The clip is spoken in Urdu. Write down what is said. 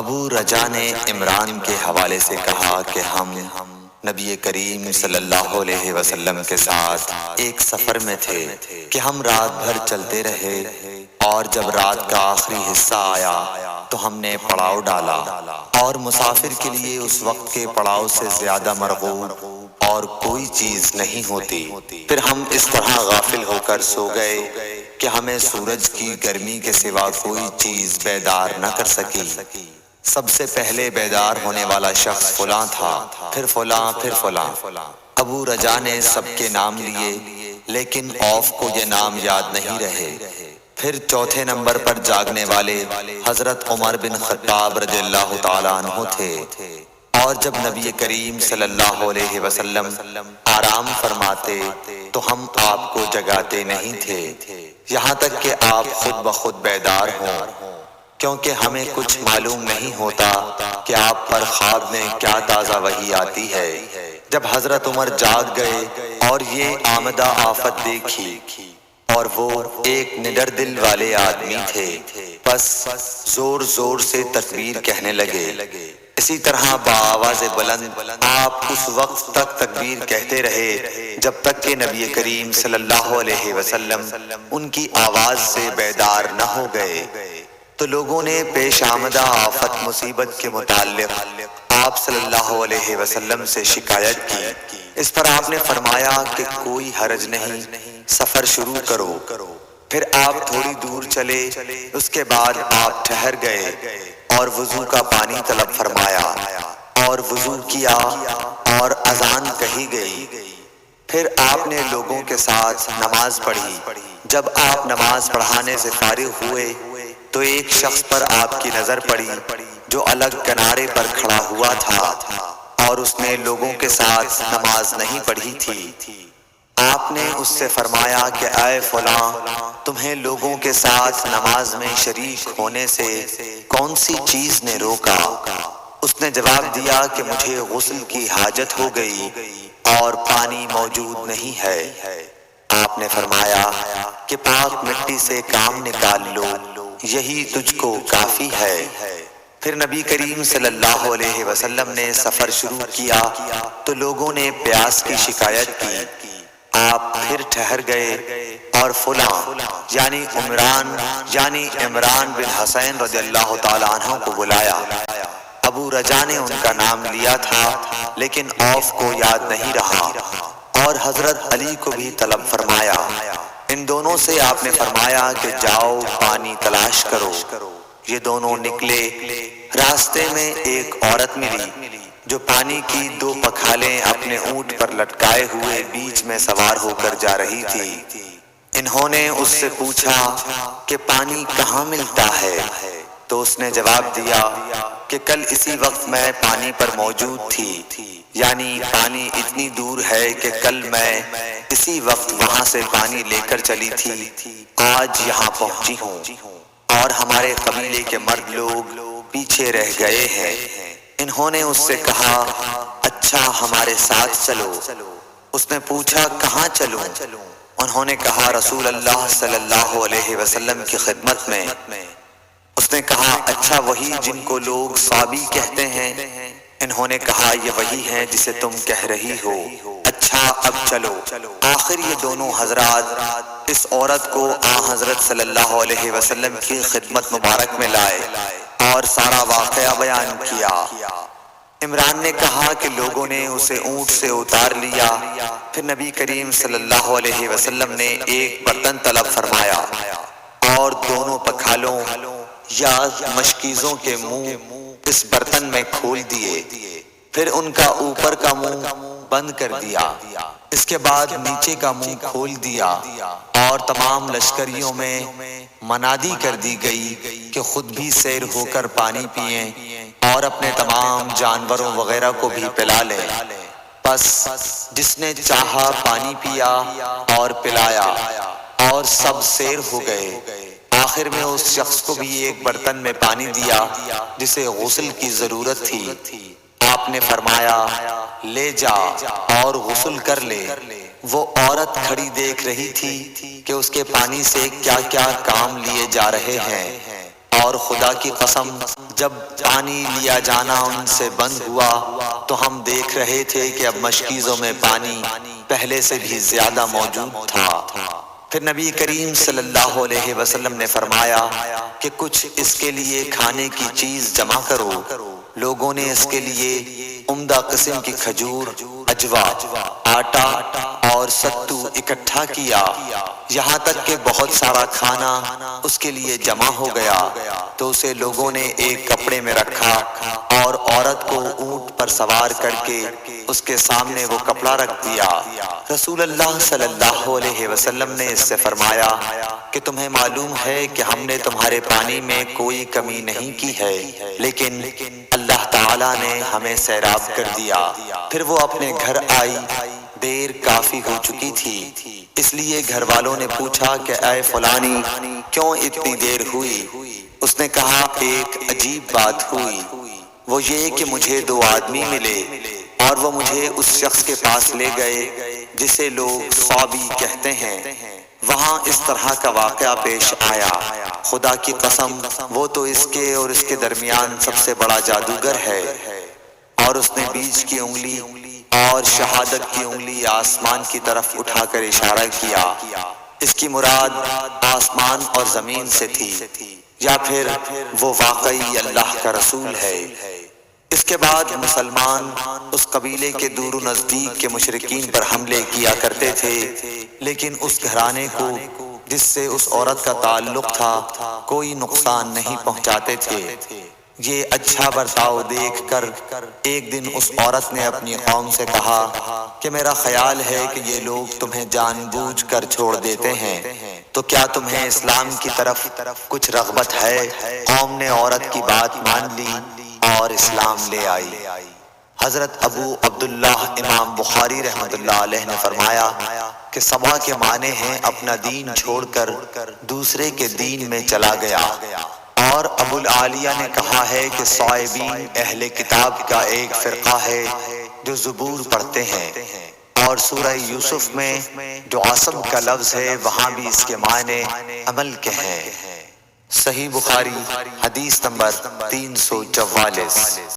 ابو رجا نے عمران کے حوالے سے کہا کہ ہم نبی کریم صلی اللہ علیہ وسلم کے ساتھ ایک سفر میں تھے کہ ہم رات بھر چلتے رہے، اور جب رات کا آخری حصہ آیا تو ہم نے پڑاؤ ڈالا، اور مسافر کے لیے اس وقت کے پڑاؤ سے زیادہ مرغوب اور کوئی چیز نہیں ہوتی۔ پھر ہم اس طرح غافل ہو کر سو گئے کہ ہمیں سورج کی گرمی کے سوا کوئی چیز بیدار نہ کر سکی۔ سب سے پہلے بیدار ہونے والا شخص فلاں تھا، پھر فلاں، پھر فلاں۔ ابو رجا نے سب کے نام لیے، لیکن اوف کو یہ نام یاد نہیں رہے۔ پھر چوتھے نمبر پر جاگنے والے حضرت عمر بن خطاب رضی اللہ تعالیٰ عنہ تھے، اور جب نبی کریم صلی اللہ علیہ وسلم آرام فرماتے تو ہم آپ کو جگاتے نہیں تھے، یہاں تک کہ آپ خود بخود بیدار ہوں، کیونکہ ہمیں کچھ معلوم نہیں ہوتا کہ آپ پر خواب میں کیا تازہ وحی آتی ہے۔ جب حضرت عمر جاگ گئے اور یہ آمدہ آفت دیکھی، اور وہ ایک نڈر دل والے آدمی تھے، بس زور زور سے تکبیر کہنے لگے۔ اسی طرح بآواز بلند آپ اس وقت تک تکبیر کہتے رہے جب تک کہ نبی کریم صلی اللہ علیہ وسلم ان کی آواز سے بیدار نہ ہو گئے۔ تو لوگوں نے پیش آمدہ آفت مصیبت کے متعلق آپ صلی اللہ علیہ وسلم سے شکایت کی۔ اس پر آپ نے فرمایا کہ کوئی حرج نہیں، سفر شروع کرو۔ پھر آپ تھوڑی دور چلے، اس کے بعد آپ ٹھہر گئے اور وضو کا پانی طلب فرمایا، اور وضو کیا اور اذان کہی گئی۔ پھر آپ نے لوگوں کے ساتھ نماز پڑھی۔ جب آپ نماز پڑھانے سے فارغ ہوئے تو ایک شخص پر آپ کی نظر پڑی جو الگ کنارے پر کھڑا ہوا تھا، اور اس نے لوگوں کے ساتھ نماز نہیں پڑھی تھی۔ آپ نے اس سے فرمایا کہ اے فلاں، تمہیں لوگوں کے ساتھ نماز میں شریک ہونے سے کون سی چیز نے روکا؟ اس نے جواب دیا کہ مجھے غسل کی حاجت ہو گئی اور پانی موجود نہیں ہے۔ آپ نے فرمایا کہ پاک مٹی سے کام نکال لو، یہی تجھ کو کافی ہے۔ پھر نبی کریم صلی اللہ علیہ وسلم نے سفر شروع کیا تو لوگوں نے پیاس کی شکایت کی۔ آپ پھر ٹھہر گئے اور فلاں یعنی عمران بن حسین رضی اللہ تعالیٰ عنہ کو بلایا۔ ابو رجا نے ان کا نام لیا تھا، لیکن اوف کو یاد نہیں رہا، اور حضرت علی کو بھی طلب فرمایا۔ ان دونوں سے آپ نے فرمایا کہ جاؤ پانی تلاش کرو۔ یہ دونوں نکلے۔ راستے میں ایک عورت ملی جو پانی کی 2 پکھالیں اپنے اونٹ پر لٹکائے ہوئے بیچ میں سوار ہو کر جا رہی تھی۔ انہوں نے اس سے پوچھا کہ پانی کہاں ملتا ہے؟ تو اس نے جواب دیا کہ کل اسی وقت میں پانی پر موجود تھی، یعنی پانی اتنی دور ہے کہ کل میں اسی وقت وہاں سے پانی لے کر چلی تھی، آج یہاں پہنچی ہوں، اور ہمارے قبیلے کے مرد لوگ پیچھے رہ گئے ہیں۔ انہوں نے اس سے کہا اچھا ہمارے ساتھ چلو۔ اس نے پوچھا کہاں چلوں؟ انہوں نے کہا رسول اللہ صلی اللہ علیہ وسلم کی خدمت میں۔ اس نے کہا اچھا وہی جن کو لوگ صابی کہتے ہیں؟ انہوں نے کہا یہ وہی ہیں جسے تم کہہ رہی ہو۔ اچھا اب چلو۔ آخر یہ دونوں حضرات اس عورت کو حضرت صلی اللہ علیہ وسلم کی خدمت مبارک میں لائے اور سارا واقعہ بیان کیا۔ عمران نے کہا کہ لوگوں نے اسے اونٹ سے اتار لیا۔ پھر نبی کریم صلی اللہ علیہ وسلم نے ایک برتن طلب فرمایا اور دونوں پکھالوں یا مشکیزوں کے منہ اس برتن میں کھول دیے، پھر ان کا اوپر کا منہ بند کر دیا، اس کے بعد نیچے کا منہ کھول دیا، اور تمام لشکریوں میں منادی کر دی گئی کہ خود بھی سیر ہو کر پانی پئیں اور اپنے تمام جانوروں وغیرہ کو بھی پلا لیں۔ پس جس نے چاہا پانی پیا اور پلایا، اور سب سیر ہو گئے۔ آخر میں اس شخص کو بھی ایک برتن میں پانی دیا جسے غسل کی ضرورت تھی۔ آپ نے فرمایا لے جا اور غسل کر لے۔ وہ عورت کھڑی دیکھ رہی تھی کہ اس کے پانی سے کیا کیا کام لیے جا رہے ہیں۔ اور خدا کی قسم جب پانی لیا جانا ان سے بند ہوا تو ہم دیکھ رہے تھے کہ اب مشکیزوں میں پانی پہلے سے بھی زیادہ موجود تھا۔ پھر نبی کریم صلی اللہ علیہ وسلم نے فرمایا کہ کچھ اس کے لیے کھانے کی چیز جمع کرو۔ لوگوں نے اس کے لیے عمدہ قسم کی کھجور، اجوا، آٹا اور ستو اکٹھا کیا، یہاں تک کہ بہت سارا کھانا اس کے لیے جمع ہو گیا تو اسے لوگوں نے ایک کپڑے میں رکھا اور عورت کو اونٹ پر سوار کر کے اس کے سامنے وہ کپڑا رکھ دیا۔ رسول اللہ صلی اللہ علیہ وسلم نے اس سے فرمایا کہ تمہیں معلوم ہے کہ ہم نے تمہارے پانی میں کوئی کمی نہیں کی ہے، لیکن اللہ تعالیٰ نے ہمیں سیراب کر دیا۔ پھر وہ اپنے گھر آئی، دیر کافی ہو چکی تھی، اس لیے گھر والوں نے پوچھا کہ اے فلانی کیوں اتنی دیر ہوئی؟ اس نے کہا ایک عجیب بات ہوئی، وہ یہ کہ مجھے 2 آدمی ملے اور وہ مجھے اس شخص کے پاس لے گئے جسے لوگ صابی کہتے ہیں۔ وہاں اس طرح کا واقعہ پیش آیا، خدا کی قسم وہ تو اس کے اور اس کے درمیان سب سے بڑا جادوگر ہے۔ اور اس نے بیچ کی انگلی اور شہادت کی انگلی آسمان کی طرف اٹھا کر اشارہ کیا، اس کی مراد آسمان اور زمین سے تھی، یا پھر وہ واقعی اللہ کا رسول ہے۔ اس کے بعد مسلمان اس قبیلے کے دور و نزدیک کے مشرکین پر حملے کیا کرتے تھے، لیکن اس گھرانے کو جس سے اس عورت کا تعلق تھا کوئی نقصان نہیں پہنچاتے تھے۔ یہ اچھا برتاؤ دیکھ کر ایک دن اس عورت نے اپنی قوم سے کہا کہ میرا خیال ہے کہ یہ لوگ تمہیں جان بوجھ کر چھوڑ دیتے ہیں، تو کیا تمہیں اسلام کی طرف کچھ رغبت ہے؟ قوم نے عورت کی بات مان لی اور اسلام لے آئی۔ حضرت ابو عبداللہ امام بخاری رحمۃ اللہ علیہ نے فرمایا کہ سبا کے معنی ہیں اپنا دین چھوڑ کر دوسرے کے دین میں چلا گیا۔ اور ابو العالیہ نے کہا ہے کہ صائبین اہل کتاب کا ایک فرقہ ہے جو زبور پڑھتے ہیں، اور سورہ یوسف میں جو عصب کا لفظ ہے وہاں بھی اس کے معنی عمل کے ہیں۔ صحیح بخاری حدیث نمبر 344۔